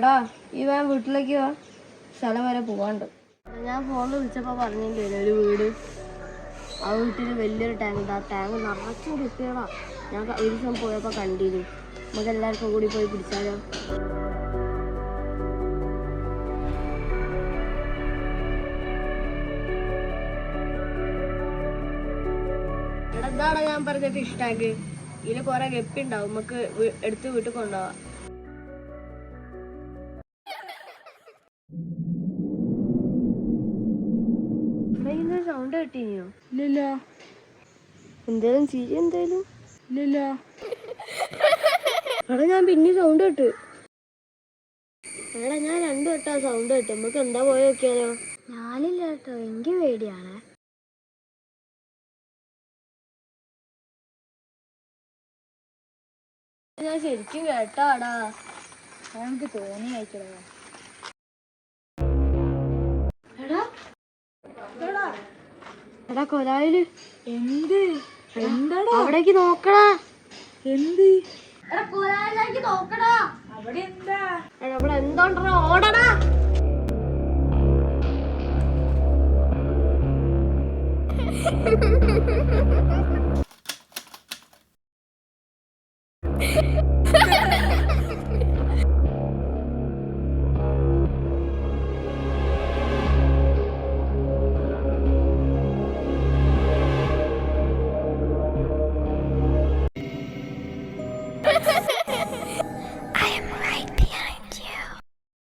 എടാ ഈ വാൻ വീട്ടിലേക്ക് വാ, സ്ഥലം വരെ പോവാണ്ട്. ഞാൻ ഫോണിൽ വിളിച്ചപ്പോൾ പറഞ്ഞില്ലേ ഒരു വീട്, ആ വീട്ടിൽ വലിയൊരു ടാങ്ക് ഉണ്ട്. ആ ടാങ്ക് നിറച്ചും കുട്ടികളാ. ഞാൻ ഒരു ദിവസം പോയപ്പോൾ കണ്ടിരുന്നു. നമുക്ക് എല്ലാവർക്കും കൂടി പോയി പിടിച്ചാലോ? എടാ ഞാൻ പറഞ്ഞ ഫിഷ് ടാങ്ക്, ഇതിൽ കുറെ ഗപ്പി ഉണ്ടാവും. നമുക്ക് എടുത്ത് വീട്ടിൽ കൊണ്ടുപോവാം. സൗണ്ട് കിട്ടിയോ? ഇല്ല. എന്തേലും ചിരി എന്തേലും? ഇല്ല. എടാ ഞാൻ പിന്നെ സൗണ്ട് കേട്ട്. എടാ ഞാൻ 2 വട്ടാ സൗണ്ട് കേട്ട്. നമുക്ക് എന്താ പോയി നോക്കിയാലോ? ഞാനില്ല കേട്ടോ, എനിക്ക് പേടിയാണ്. ഞാൻ ശരിക്കും കേട്ടാടാ. എനിക്ക് തോന്നി അയക്കടാ. എടാ കൊലായില് എന്ത്? എന്താടാ അവിടേക്ക് നോക്കടാ. എന്ത്? എടാ കൊലായിലേക്ക് നോക്കടാ. അവിടെ എന്താ? എടാ അവിടെ എന്തോണ്ടോ, ഓടടാ.